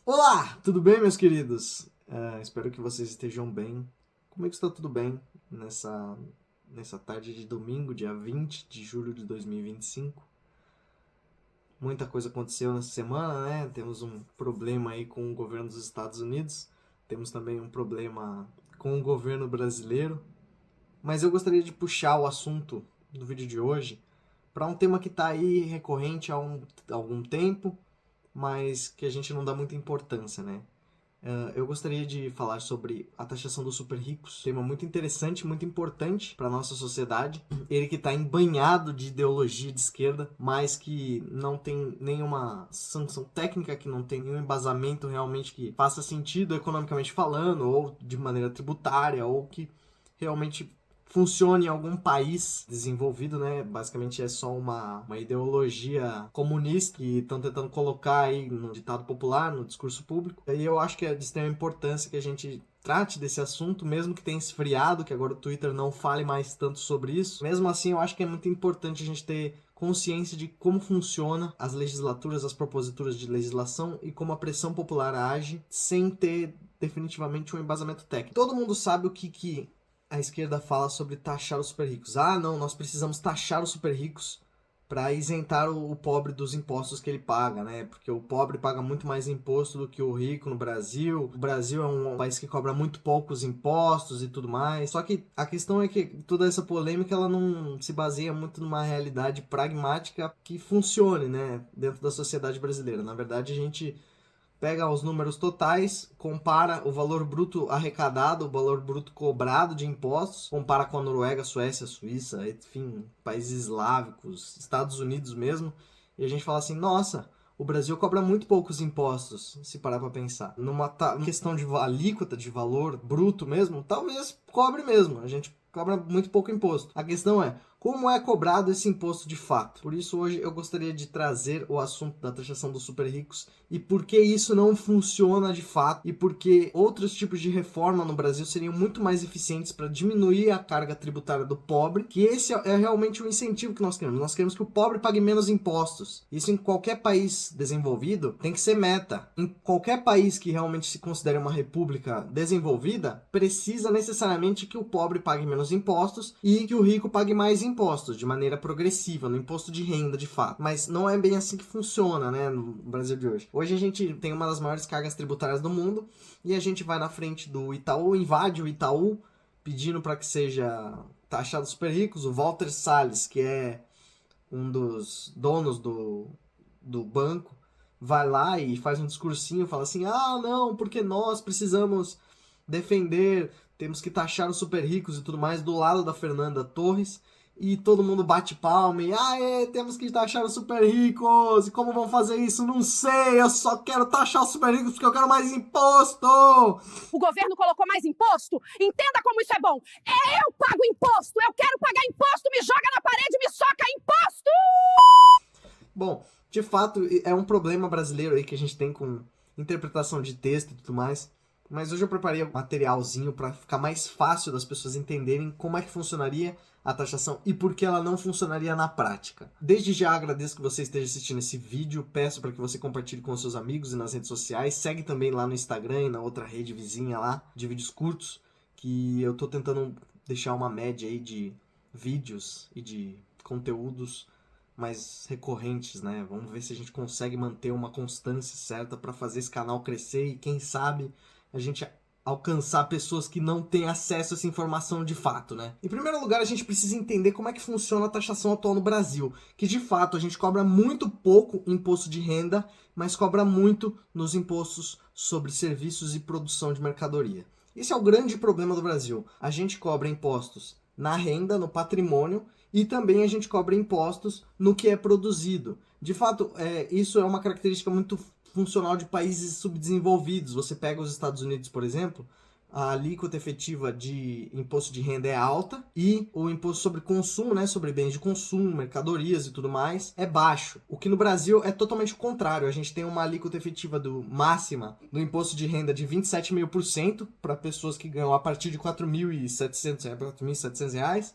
Olá, tudo bem, meus queridos? Espero que vocês estejam bem. Comigo está tudo bem nessa tarde de domingo, dia 20 de julho de 2025. Muita coisa aconteceu nessa semana, né? Temos um problema aí com o governo dos Estados Unidos, temos também um problema com o governo brasileiro, mas eu gostaria de puxar o assunto do vídeo de hoje para um tema que está aí recorrente há algum tempo, mas que a gente não dá muita importância, né? Eu gostaria de falar sobre a taxação dos super ricos, tema muito interessante, muito importante para a nossa sociedade. Ele que está embanhado de ideologia de esquerda, mas que não tem nenhuma sanção técnica, que não tem nenhum embasamento realmente que faça sentido economicamente falando, ou de maneira tributária, ou que realmente funcione em algum país desenvolvido, né? Basicamente é só uma ideologia comunista que estão tentando colocar aí no ditado popular, no discurso público. E eu acho que é de extrema importância que a gente trate desse assunto, mesmo que tenha esfriado, que agora o Twitter não fale mais tanto sobre isso. Mesmo assim, eu acho que é muito importante a gente ter consciência de como funciona as legislaturas, as proposituras de legislação e como a pressão popular age sem ter definitivamente um embasamento técnico. Todo mundo sabe o que a esquerda fala sobre taxar os super ricos. Ah, não, nós precisamos taxar os super ricos para isentar o pobre dos impostos que ele paga, né? Porque o pobre paga muito mais imposto do que o rico no Brasil. O Brasil é um país que cobra muito poucos impostos e tudo mais. Só que a questão é que toda essa polêmica ela não se baseia muito numa realidade pragmática que funcione, né, dentro da sociedade brasileira. Na verdade, a gente pega os números totais, compara o valor bruto arrecadado, o valor bruto cobrado de impostos, compara com a Noruega, Suécia, Suíça, enfim, países eslávicos, Estados Unidos mesmo, e a gente fala assim, nossa, o Brasil cobra muito poucos impostos, se parar pra pensar. Numa questão de alíquota, de valor bruto mesmo, talvez cobre mesmo, a gente cobra muito pouco imposto. A questão é, como é cobrado esse imposto de fato? Por isso hoje eu gostaria de trazer o assunto da taxação dos super ricos e por que isso não funciona de fato e por que outros tipos de reforma no Brasil seriam muito mais eficientes para diminuir a carga tributária do pobre, que esse é realmente o incentivo que nós queremos. Nós queremos que o pobre pague menos impostos. Isso em qualquer país desenvolvido tem que ser meta. Em qualquer país que realmente se considere uma república desenvolvida, precisa necessariamente que o pobre pague menos impostos e que o rico pague mais impostos, de maneira progressiva, no imposto de renda de fato. Mas não é bem assim que funciona, né, no Brasil de hoje. Hoje a gente tem uma das maiores cargas tributárias do mundo e a gente vai na frente do Itaú, invade o Itaú, pedindo para que seja taxado super ricos. O Walter Salles, que é um dos donos do banco, vai lá e faz um discursinho, fala assim, ah, não, porque nós precisamos defender, temos que taxar os super ricos e tudo mais, do lado da Fernanda Torres, e todo mundo bate palma e, temos que taxar os super ricos, e como vão fazer isso? Não sei, eu só quero taxar os super ricos porque eu quero mais imposto! O governo colocou mais imposto? Entenda como isso é bom. Eu pago imposto, eu quero pagar imposto, me joga na parede, me soca imposto! Bom, de fato, é um problema brasileiro aí que a gente tem com interpretação de texto e tudo mais. Mas hoje eu preparei um materialzinho para ficar mais fácil das pessoas entenderem como é que funcionaria a taxação e por que ela não funcionaria na prática. Desde já agradeço que você esteja assistindo esse vídeo, peço para que você compartilhe com seus amigos e nas redes sociais, segue também lá no Instagram e na outra rede vizinha lá de vídeos curtos, que eu tô tentando deixar uma média aí de vídeos e de conteúdos mais recorrentes, né? Vamos ver se a gente consegue manter uma constância certa para fazer esse canal crescer e quem sabe a gente alcançar pessoas que não têm acesso a essa informação de fato, né? Em primeiro lugar, a gente precisa entender como é que funciona a taxação atual no Brasil, que de fato a gente cobra muito pouco imposto de renda, mas cobra muito nos impostos sobre serviços e produção de mercadoria. Esse é o grande problema do Brasil. A gente cobra impostos na renda, no patrimônio, e também a gente cobra impostos no que é produzido. De fato, isso é uma característica muito funcional de países subdesenvolvidos. Você pega os Estados Unidos, por exemplo, a alíquota efetiva de imposto de renda é alta e o imposto sobre consumo, né, sobre bens de consumo, mercadorias e tudo mais, é baixo. O que no Brasil é totalmente o contrário. A gente tem uma alíquota efetiva máxima do imposto de renda de 27,5% para pessoas que ganham a partir de R$ 4.700 reais,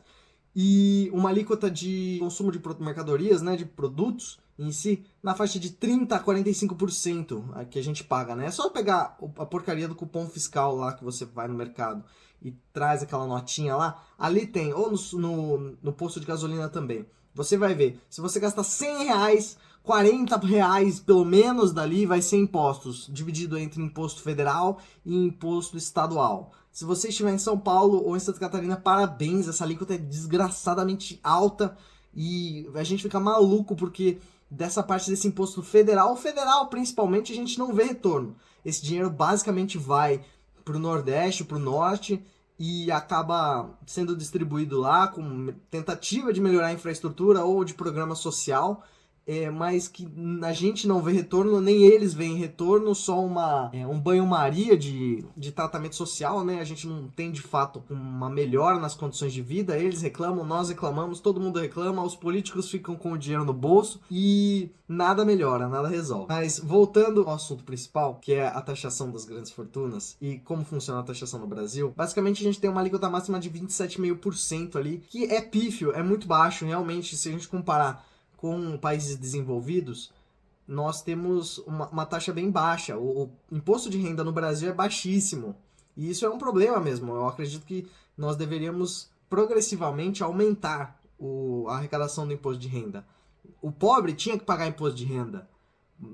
e uma alíquota de consumo de mercadorias, né, de produtos, em si, na faixa de 30% a 45% que a gente paga, né? É só pegar a porcaria do cupom fiscal lá que você vai no mercado e traz aquela notinha lá, ali tem, ou no posto de gasolina também. Você vai ver, se você gastar R$100, R$40 pelo menos dali vai ser impostos, dividido entre imposto federal e imposto estadual. Se você estiver em São Paulo ou em Santa Catarina, parabéns, essa alíquota é desgraçadamente alta e a gente fica maluco porque dessa parte desse imposto federal principalmente, a gente não vê retorno. Esse dinheiro basicamente vai para o Nordeste, para o Norte, e acaba sendo distribuído lá com tentativa de melhorar a infraestrutura ou de programa social, mas que a gente não vê retorno, nem eles veem retorno, só um banho-maria de tratamento social, né? A gente não tem de fato uma melhora nas condições de vida, eles reclamam, nós reclamamos, todo mundo reclama, os políticos ficam com o dinheiro no bolso e nada melhora, nada resolve. Mas voltando ao assunto principal, que é a taxação das grandes fortunas e como funciona a taxação no Brasil, basicamente a gente tem uma alíquota máxima de 27,5% ali, que é pífio, é muito baixo, realmente, se a gente comparar com países desenvolvidos, nós temos uma taxa bem baixa. O imposto de renda no Brasil é baixíssimo. E isso é um problema mesmo. Eu acredito que nós deveríamos progressivamente aumentar a arrecadação do imposto de renda. O pobre tinha que pagar imposto de renda.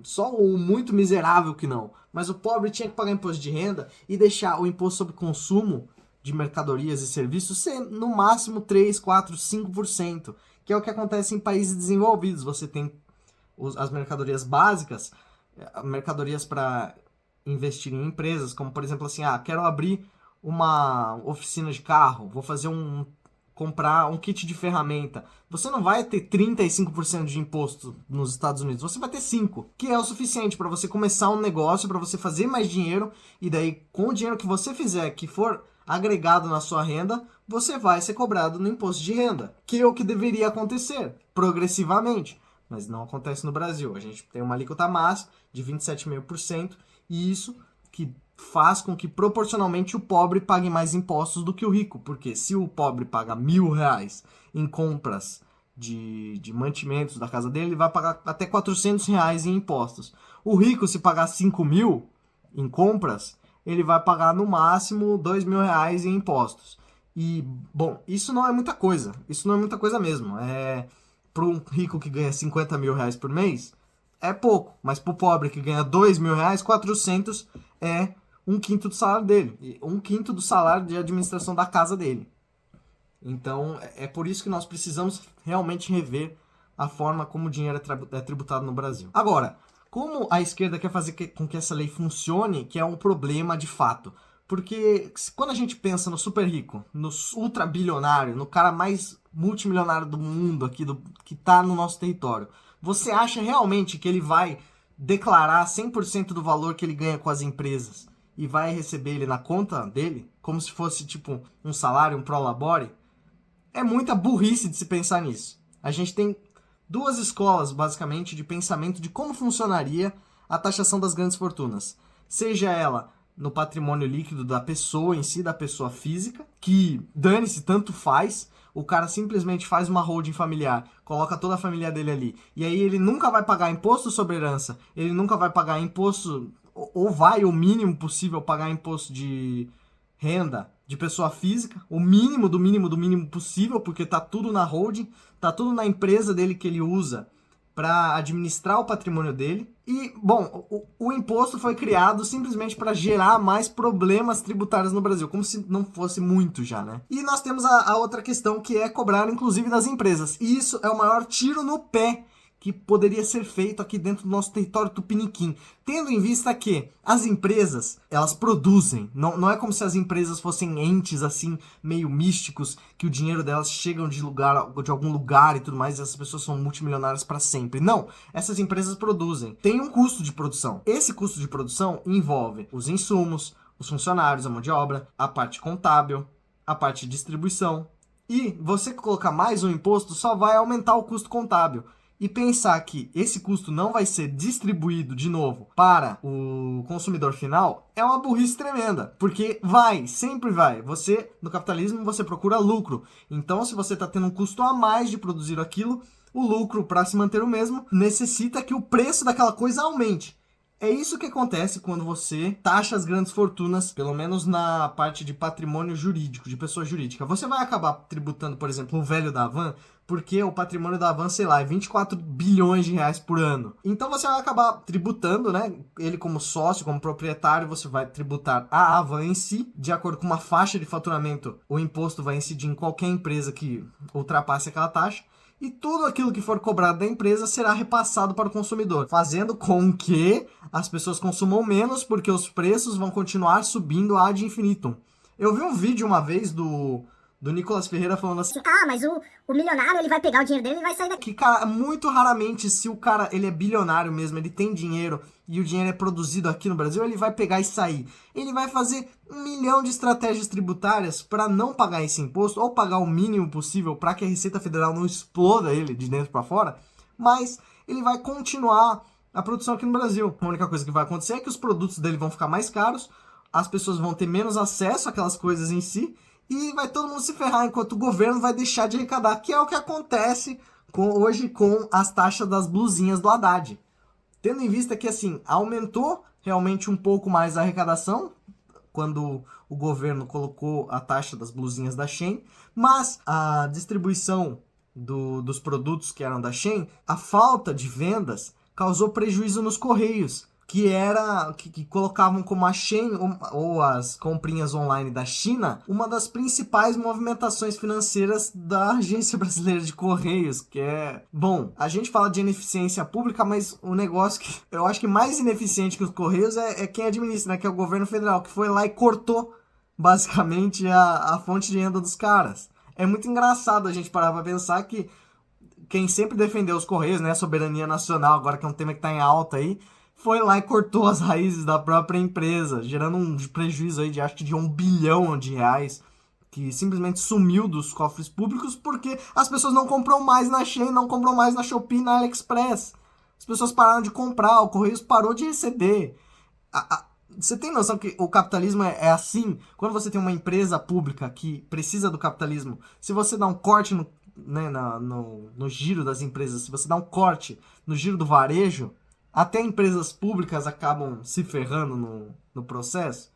Só o muito miserável que não. Mas o pobre tinha que pagar imposto de renda e deixar o imposto sobre consumo de mercadorias e serviços ser no máximo 3, 4, 5%. Que é o que acontece em países desenvolvidos. Você tem as mercadorias básicas, mercadorias para investir em empresas, como por exemplo assim, quero abrir uma oficina de carro, vou fazer comprar um kit de ferramenta. Você não vai ter 35% de imposto nos Estados Unidos, você vai ter 5%, que é o suficiente para você começar um negócio, para você fazer mais dinheiro, e daí com o dinheiro que você fizer, que for agregado na sua renda, você vai ser cobrado no imposto de renda, que é o que deveria acontecer, progressivamente. Mas não acontece no Brasil. A gente tem uma alíquota máxima de 27,5%, e isso que faz com que proporcionalmente o pobre pague mais impostos do que o rico. Porque se o pobre paga R$1.000 em compras de mantimentos da casa dele, ele vai pagar até R$400 em impostos. O rico, se pagar 5.000 em compras, ele vai pagar no máximo R$2.000 em impostos. E, bom, isso não é muita coisa. Isso não é muita coisa mesmo. Para um rico que ganha R$50.000 por mês, é pouco. Mas para o pobre que ganha R$2.000, 400 é 1/5 do salário dele. E 1/5 do salário de administração da casa dele. Então, é por isso que nós precisamos realmente rever a forma como o dinheiro é tributado no Brasil. Agora, como a esquerda quer fazer com que essa lei funcione, que é um problema de fato. Porque quando a gente pensa no super rico, no ultra bilionário, no cara mais multimilionário do mundo aqui, que está no nosso território, você acha realmente que ele vai declarar 100% do valor que ele ganha com as empresas e vai receber ele na conta dele, como se fosse tipo um salário, um prolabore? É muita burrice de se pensar nisso. A gente tem duas escolas, basicamente, de pensamento de como funcionaria a taxação das grandes fortunas. Seja ela no patrimônio líquido da pessoa em si, da pessoa física, que dane-se, tanto faz, o cara simplesmente faz uma holding familiar, coloca toda a família dele ali, e aí ele nunca vai pagar imposto sobre herança, ele nunca vai pagar imposto, ou vai, o mínimo possível, pagar imposto de renda de pessoa física, o mínimo do mínimo do mínimo possível, porque tá tudo na holding, tá tudo na empresa dele que ele usa para administrar o patrimônio dele. E, bom, o imposto foi criado simplesmente para gerar mais problemas tributários no Brasil, como se não fosse muito já, né? E nós temos a outra questão, que é cobrar, inclusive, das empresas. E isso é o maior tiro no pé que poderia ser feito aqui dentro do nosso território tupiniquim, tendo em vista que as empresas, elas produzem, não é como se as empresas fossem entes assim, meio místicos, que o dinheiro delas chegam de algum lugar e tudo mais, e essas pessoas são multimilionárias para sempre. Não, essas empresas produzem, tem um custo de produção. Esse custo de produção envolve os insumos, os funcionários, a mão de obra, a parte contábil, a parte de distribuição, e você colocar mais um imposto só vai aumentar o custo contábil. E pensar que esse custo não vai ser distribuído de novo para o consumidor final é uma burrice tremenda. Porque sempre vai. Você, no capitalismo, você procura lucro. Então, se você está tendo um custo a mais de produzir aquilo, o lucro, para se manter o mesmo, necessita que o preço daquela coisa aumente. É isso que acontece quando você taxa as grandes fortunas, pelo menos na parte de patrimônio jurídico, de pessoa jurídica. Você vai acabar tributando, por exemplo, o velho da van, porque o patrimônio da van, sei lá, é 24 bilhões de reais por ano. Então você vai acabar tributando, né? Ele como sócio, como proprietário, você vai tributar a van em si, de acordo com uma faixa de faturamento. O imposto vai incidir em qualquer empresa que ultrapasse aquela taxa. E tudo aquilo que for cobrado da empresa será repassado para o consumidor, fazendo com que as pessoas consumam menos, porque os preços vão continuar subindo ad infinitum. Eu vi um vídeo uma vez do Nicolas Ferreira falando assim, mas o milionário, ele vai pegar o dinheiro dele e vai sair daqui. que, cara, muito raramente, se o cara, ele é bilionário mesmo, ele tem dinheiro e o dinheiro é produzido aqui no Brasil, ele vai pegar e sair. Ele vai fazer 1 milhão de estratégias tributárias para não pagar esse imposto, ou pagar o mínimo possível para que a Receita Federal não exploda ele de dentro para fora, mas ele vai continuar a produção aqui no Brasil. A única coisa que vai acontecer é que os produtos dele vão ficar mais caros, as pessoas vão ter menos acesso àquelas coisas em si, e vai todo mundo se ferrar, enquanto o governo vai deixar de arrecadar, que é o que acontece hoje com as taxas das blusinhas do Haddad. Tendo em vista que, assim, aumentou realmente um pouco mais a arrecadação, quando o governo colocou a taxa das blusinhas da Shein, mas a distribuição dos produtos que eram da Shein, a falta de vendas causou prejuízo nos Correios, que colocavam como a Shein ou as comprinhas online da China uma das principais movimentações financeiras da Agência Brasileira de Correios, que é... Bom, a gente fala de ineficiência pública, mas o negócio que eu acho que mais ineficiente que os Correios é quem administra, né, que é o governo federal, que foi lá e cortou basicamente a fonte de renda dos caras. É muito engraçado a gente parar pra pensar que quem sempre defendeu os Correios, né, a soberania nacional, agora que é um tema que tá em alta aí, foi lá e cortou as raízes da própria empresa, gerando um prejuízo aí de acho que de 1 bilhão de reais, que simplesmente sumiu dos cofres públicos porque as pessoas não compram mais na Shein, não compram mais na Shopee, na AliExpress. As pessoas pararam de comprar, o Correios parou de receber. Você tem noção que o capitalismo é assim? Quando você tem uma empresa pública que precisa do capitalismo, se você dá um corte no giro das empresas, se você dá um corte no giro do varejo, até empresas públicas acabam se ferrando no processo.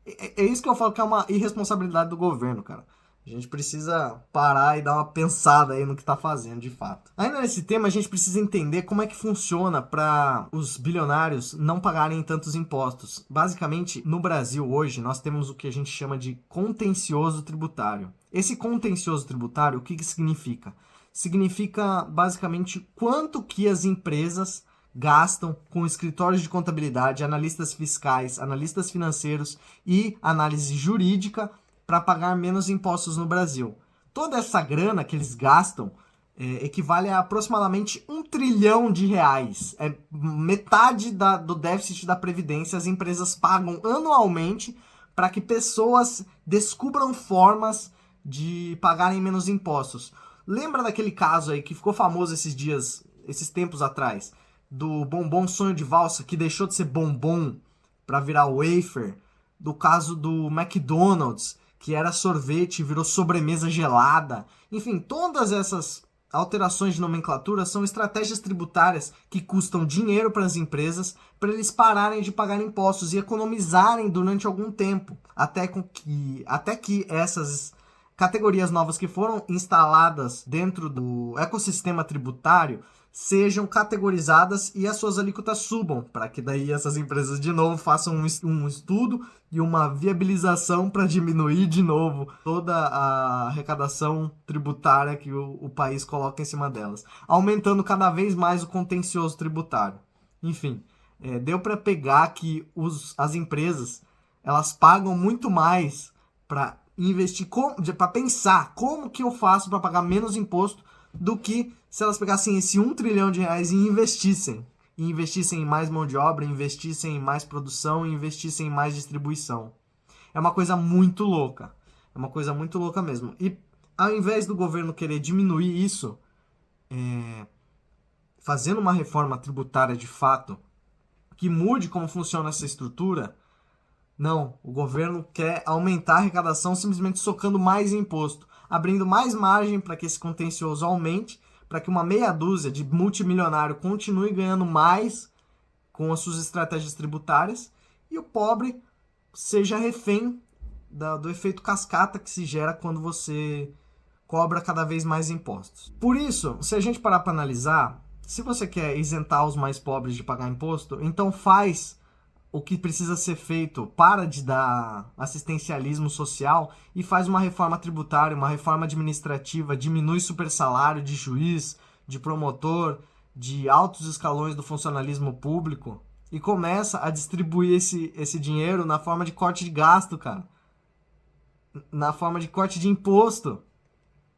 É isso que eu falo que é uma irresponsabilidade do governo, cara. A gente precisa parar e dar uma pensada aí no que tá fazendo, de fato. Ainda nesse tema, a gente precisa entender como é que funciona para os bilionários não pagarem tantos impostos. Basicamente, no Brasil hoje, nós temos o que a gente chama de contencioso tributário. Esse contencioso tributário, o que significa? Significa, basicamente, quanto que as empresas gastam com escritórios de contabilidade, analistas fiscais, analistas financeiros e análise jurídica para pagar menos impostos no Brasil. Toda essa grana que eles gastam equivale a aproximadamente 1 trilhão de reais. É metade do déficit da Previdência as empresas pagam anualmente para que pessoas descubram formas de pagarem menos impostos. Lembra daquele caso aí que ficou famoso esses tempos atrás? Do bombom sonho de valsa, que deixou de ser bombom para virar wafer, do caso do McDonald's, que era sorvete e virou sobremesa gelada. Enfim, todas essas alterações de nomenclatura são estratégias tributárias que custam dinheiro para as empresas para eles pararem de pagar impostos e economizarem durante algum tempo, até que essas categorias novas que foram instaladas dentro do ecossistema tributário sejam categorizadas e as suas alíquotas subam, para que daí essas empresas de novo façam um estudo e uma viabilização para diminuir de novo toda a arrecadação tributária que o país coloca em cima delas, aumentando cada vez mais o contencioso tributário. Enfim, deu para pegar que as empresas elas pagam muito mais para investir, para pensar como que eu faço para pagar menos imposto do que se elas pegassem esse 1 trilhão de reais e investissem em mais mão de obra, investissem em mais produção, investissem em mais distribuição. É uma coisa muito louca. É uma coisa muito louca mesmo. E ao invés do governo querer diminuir isso, fazendo uma reforma tributária de fato, que mude como funciona essa estrutura, não, o governo quer aumentar a arrecadação simplesmente socando mais imposto, abrindo mais margem para que esse contencioso aumente, para que uma meia dúzia de multimilionário continue ganhando mais com as suas estratégias tributárias e o pobre seja refém do efeito cascata que se gera quando você cobra cada vez mais impostos. Por isso, se a gente parar para analisar, se você quer isentar os mais pobres de pagar imposto, então faz o que precisa ser feito, para de dar assistencialismo social e faz uma reforma tributária, uma reforma administrativa, diminui super salário de juiz, de promotor, de altos escalões do funcionalismo público e começa a distribuir esse dinheiro na forma de corte de gasto, cara. Na forma de corte de imposto.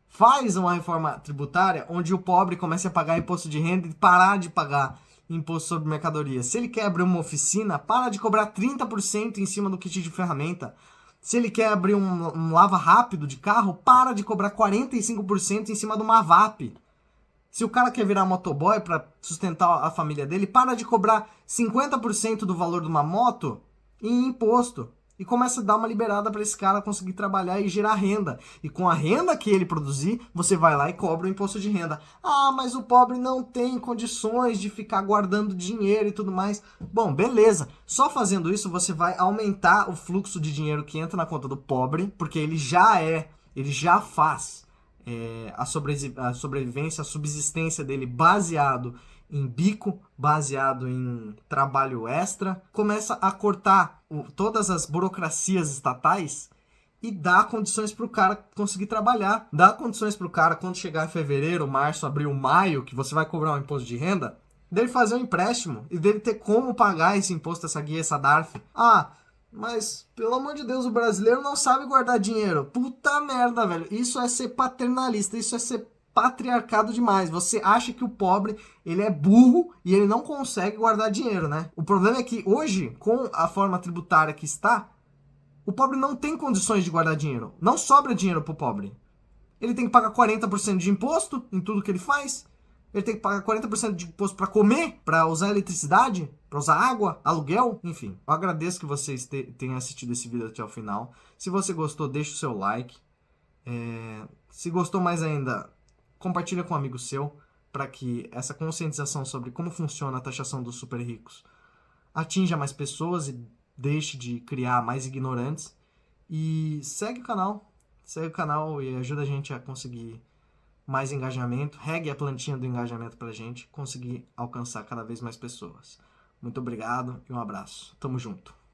Faz uma reforma tributária onde o pobre comece a pagar imposto de renda e parar de pagar imposto sobre mercadoria. Se ele quer abrir uma oficina, para de cobrar 30% em cima do kit de ferramenta. Se ele quer abrir um lava rápido de carro, para de cobrar 45% em cima de uma VAP. Se o cara quer virar motoboy para sustentar a família dele, para de cobrar 50% do valor de uma moto em imposto. E começa a dar uma liberada para esse cara conseguir trabalhar e gerar renda. E com a renda que ele produzir, você vai lá e cobra o imposto de renda. Ah, mas o pobre não tem condições de ficar guardando dinheiro e tudo mais. Bom, beleza. Só fazendo isso você vai aumentar o fluxo de dinheiro que entra na conta do pobre, porque ele já faz a sobrevivência, a subsistência dele baseado em bico, baseado em trabalho extra, começa a cortar todas as burocracias estatais e dá condições para o cara conseguir trabalhar. Dá condições para o cara, quando chegar em fevereiro, março, abril, maio, que você vai cobrar um imposto de renda, dele fazer um empréstimo e dele ter como pagar esse imposto, essa guia, essa DARF. Ah, mas, pelo amor de Deus, o brasileiro não sabe guardar dinheiro. Puta merda, velho. Isso é ser paternalista, isso é ser patriarcado demais. Você acha que o pobre, ele é burro e ele não consegue guardar dinheiro, né? O problema é que hoje, com a forma tributária que está, o pobre não tem condições de guardar dinheiro. Não sobra dinheiro pro pobre. Ele tem que pagar 40% de imposto em tudo que ele faz. Ele tem que pagar 40% de imposto para comer, para usar eletricidade, para usar água, aluguel, enfim. Eu agradeço que vocês tenham assistido esse vídeo até o final. Se você gostou, deixa o seu like. Se gostou mais ainda, compartilha com um amigo seu, para que essa conscientização sobre como funciona a taxação dos super ricos atinja mais pessoas e deixe de criar mais ignorantes. E segue o canal e ajuda a gente a conseguir mais engajamento, regue a plantinha do engajamento pra gente conseguir alcançar cada vez mais pessoas. Muito obrigado e um abraço. Tamo junto.